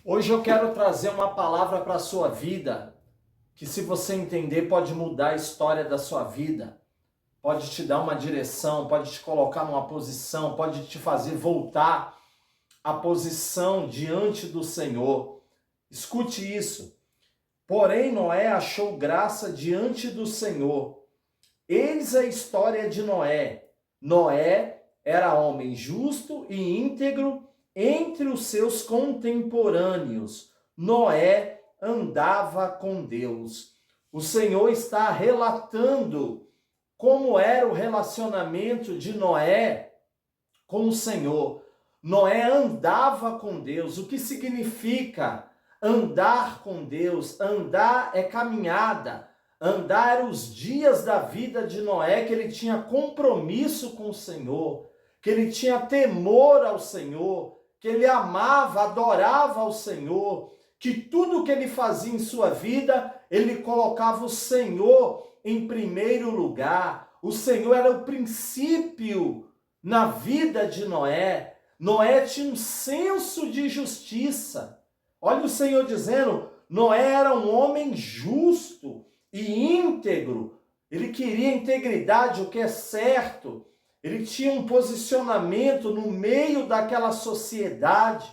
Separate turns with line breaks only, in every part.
Hoje eu quero trazer uma palavra para a sua vida, que se você entender pode mudar a história da sua vida, pode te dar uma direção, pode te colocar numa posição, pode te fazer voltar à posição diante do Senhor. Escute isso. Porém, Noé achou graça diante do Senhor. Eis a história de Noé. Noé era homem justo e íntegro entre os seus contemporâneos. Noé andava com Deus. O Senhor está relatando como era o relacionamento de Noé com o Senhor. Noé andava com Deus. O que significa andar com Deus? Andar é caminhada. Andar eram os dias da vida de Noé que ele tinha compromisso com o Senhor, que ele tinha temor ao Senhor, que ele amava, adorava ao Senhor, que tudo que ele fazia em sua vida, ele colocava o Senhor em primeiro lugar. O Senhor era o princípio na vida de Noé. Noé tinha um senso de justiça. Olha o Senhor dizendo, Noé era um homem justo e íntegro. Ele queria integridade, o que é certo. Ele tinha um posicionamento no meio daquela sociedade,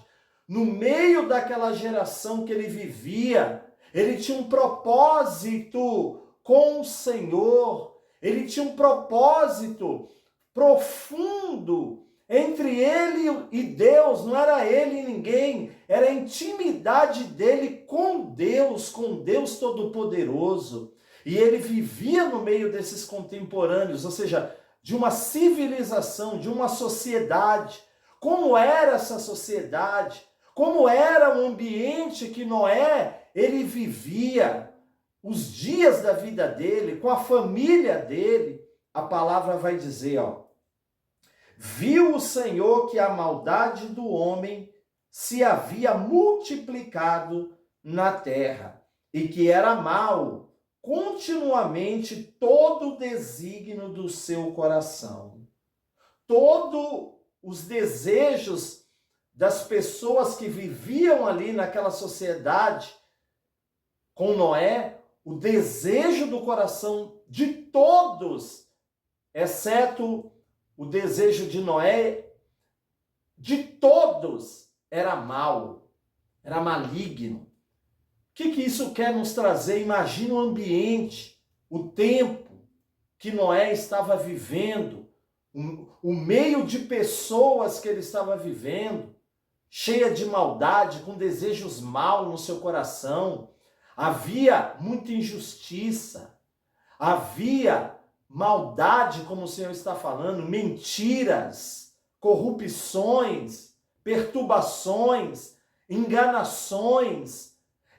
no meio daquela geração que ele vivia. Ele tinha um propósito com o Senhor. Ele tinha um propósito profundo entre ele e Deus. Não era ele e ninguém, era a intimidade dele com Deus Todo-Poderoso. E ele vivia no meio desses contemporâneos, ou seja, de uma civilização, de uma sociedade. Como era essa sociedade? Como era o ambiente que Noé, ele vivia? Os dias da vida dele, com a família dele. A palavra vai dizer, viu o Senhor que a maldade do homem se havia multiplicado na terra, e que era mau continuamente todo o desígnio do seu coração. Todos os desejos das pessoas que viviam ali naquela sociedade com Noé, o desejo do coração de todos, exceto o desejo de Noé, de todos, era mau, era maligno. O que isso quer nos trazer? Imagina o ambiente, o tempo que Noé estava vivendo, o meio de pessoas que ele estava vivendo, cheia de maldade, com desejos maus no seu coração. Havia muita injustiça, havia maldade, como o Senhor está falando, mentiras, corrupções, perturbações, enganações.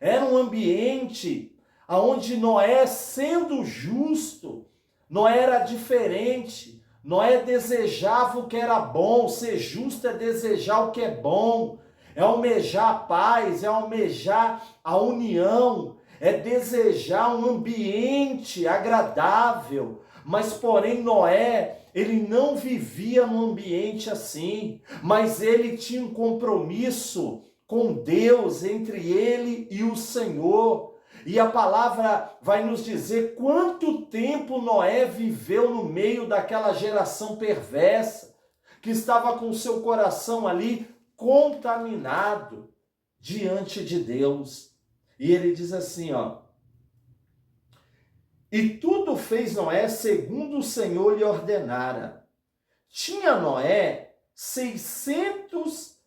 Era um ambiente onde Noé, sendo justo, Noé era diferente. Noé desejava o que era bom. Ser justo é desejar o que é bom, é almejar a paz, é almejar a união, é desejar um ambiente agradável. Mas, porém, Noé, ele não vivia num ambiente assim, mas ele tinha um compromisso com Deus, entre ele e o Senhor. E a palavra vai nos dizer quanto tempo Noé viveu no meio daquela geração perversa, que estava com o seu coração ali contaminado diante de Deus. E ele diz assim, e tudo fez Noé segundo o Senhor lhe ordenara. Tinha Noé 600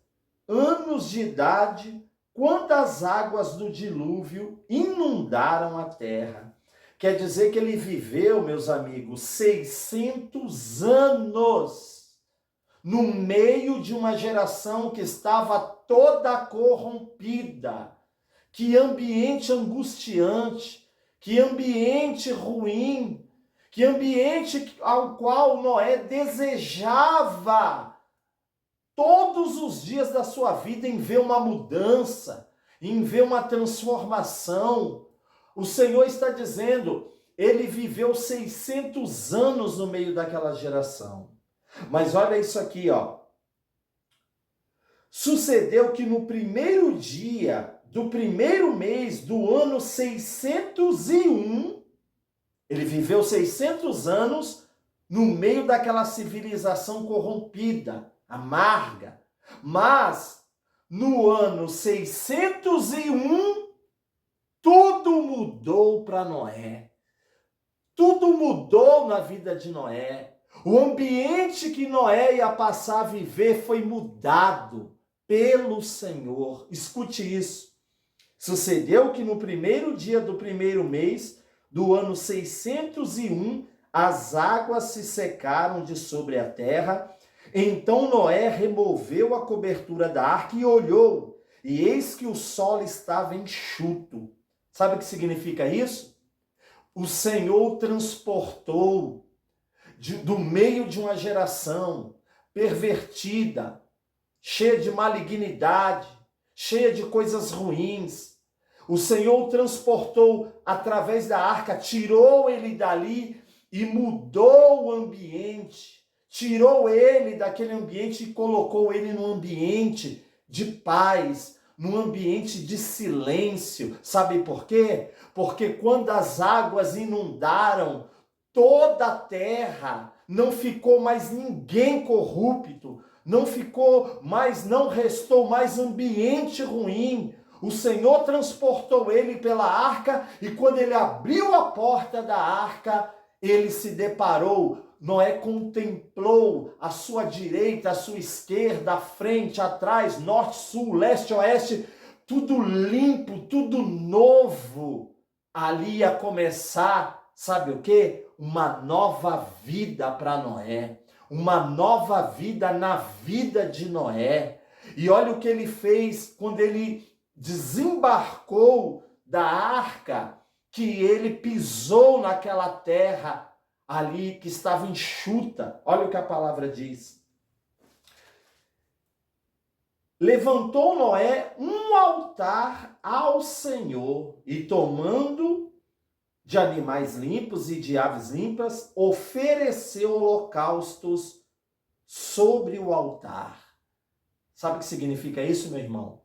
anos de idade, quando as águas do dilúvio inundaram a terra. Quer dizer que ele viveu, meus amigos, 600 anos no meio de uma geração que estava toda corrompida. Que ambiente angustiante, que ambiente ruim, que ambiente ao qual Noé desejava todos os dias da sua vida em ver uma mudança, em ver uma transformação. O Senhor está dizendo, ele viveu 600 anos no meio daquela geração. Mas olha isso aqui, Sucedeu que no primeiro dia do primeiro mês do ano 601, ele viveu 600 anos no meio daquela civilização corrompida, amarga. Mas no ano 601, tudo mudou para Noé. Tudo mudou na vida de Noé. O ambiente que Noé ia passar a viver foi mudado pelo Senhor. Escute isso. Sucedeu que no primeiro dia do primeiro mês do ano 601, as águas se secaram de sobre a terra. Então Noé removeu a cobertura da arca e olhou, e eis que o solo estava enxuto. Sabe o que significa isso? O Senhor transportou do meio de uma geração pervertida, cheia de malignidade, cheia de coisas ruins. O Senhor transportou através da arca, tirou ele dali e mudou o ambiente. Tirou ele daquele ambiente e colocou ele num ambiente de paz, num ambiente de silêncio. Sabe por quê? Porque quando as águas inundaram toda a terra, não ficou mais ninguém corrupto, não restou mais ambiente ruim. O Senhor transportou ele pela arca e quando ele abriu a porta da arca, ele se deparou. Noé contemplou a sua direita, a sua esquerda, a frente, atrás, norte, sul, leste, oeste, tudo limpo, tudo novo. Ali ia começar, sabe o quê? Uma nova vida para Noé, uma nova vida na vida de Noé. E olha o que ele fez quando ele desembarcou da arca, que ele pisou naquela terra ali que estava enxuta. Olha o que a palavra diz. Levantou Noé um altar ao Senhor e tomando de animais limpos e de aves limpas, ofereceu holocaustos sobre o altar. Sabe o que significa isso, meu irmão?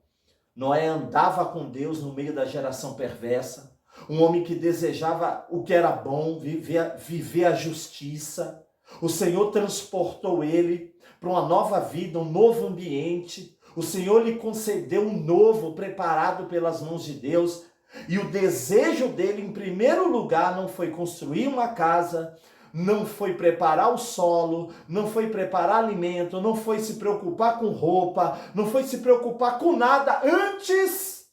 Noé andava com Deus no meio da geração perversa, um homem que desejava o que era bom, viver a justiça. O Senhor transportou ele para uma nova vida, um novo ambiente. O Senhor lhe concedeu um novo, preparado pelas mãos de Deus. E o desejo dele, em primeiro lugar, não foi construir uma casa, não foi preparar o solo, não foi preparar alimento, não foi se preocupar com roupa, não foi se preocupar com nada antes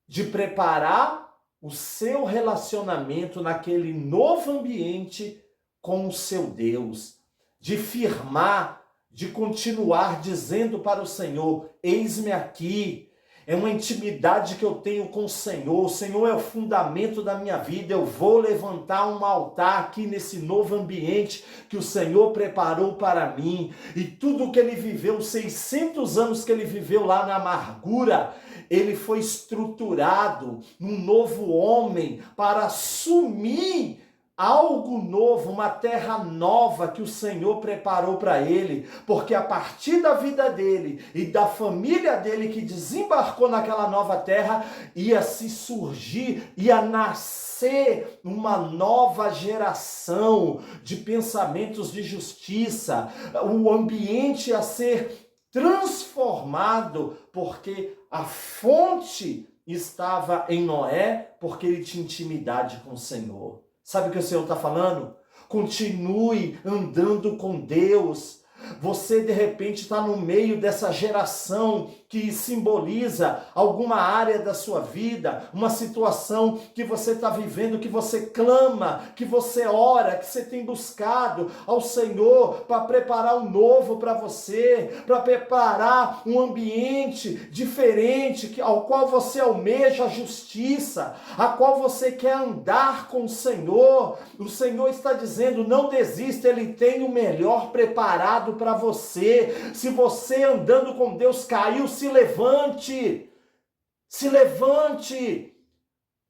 de preparar o seu relacionamento naquele novo ambiente com o seu Deus, de firmar, de continuar dizendo para o Senhor, eis-me aqui. É uma intimidade que eu tenho com o Senhor é o fundamento da minha vida, eu vou levantar um altar aqui nesse novo ambiente que o Senhor preparou para mim. E tudo que ele viveu, 600 anos que ele viveu lá na amargura, ele foi estruturado num novo homem para assumir algo novo, uma terra nova que o Senhor preparou para ele, porque a partir da vida dele e da família dele que desembarcou naquela nova terra, ia se surgir, ia nascer uma nova geração de pensamentos de justiça, o ambiente ia ser transformado, porque a fonte estava em Noé, porque ele tinha intimidade com o Senhor. Sabe o que o Senhor está falando? Continue andando com Deus. Você, de repente, está no meio dessa geração que simboliza alguma área da sua vida, uma situação que você está vivendo, que você clama, que você ora, que você tem buscado ao Senhor para preparar um novo para você, para preparar um ambiente diferente, ao qual você almeja a justiça, a qual você quer andar com o Senhor. O Senhor está dizendo, não desista, Ele tem o melhor preparado para você. Se você andando com Deus caiu, se levante,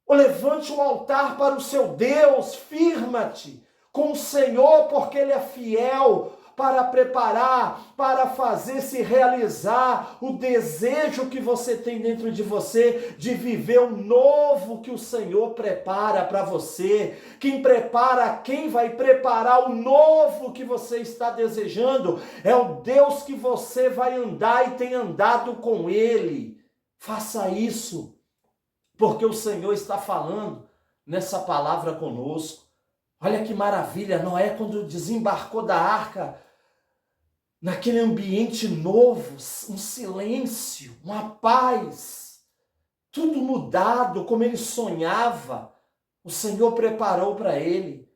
levante um altar para o seu Deus, firma-te com o Senhor, porque Ele é fiel para preparar, para fazer se realizar o desejo que você tem dentro de você de viver o novo que o Senhor prepara para você. Quem vai preparar o novo que você está desejando é o Deus que você vai andar e tem andado com Ele. Faça isso, porque o Senhor está falando nessa palavra conosco. Olha que maravilha, Noé, quando desembarcou da arca, naquele ambiente novo, um silêncio, uma paz, tudo mudado, como ele sonhava, o Senhor preparou para ele.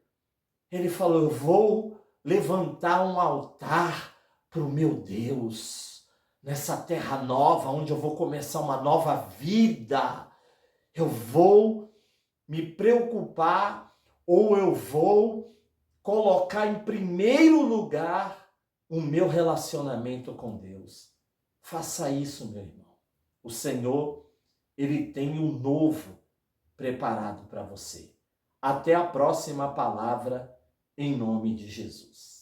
Ele falou: eu vou levantar um altar para o meu Deus, nessa terra nova, onde eu vou começar uma nova vida. Eu vou me preocupar, ou eu vou colocar em primeiro lugar o meu relacionamento com Deus. Faça isso, meu irmão. O Senhor, Ele tem o novo preparado para você. Até a próxima palavra, em nome de Jesus.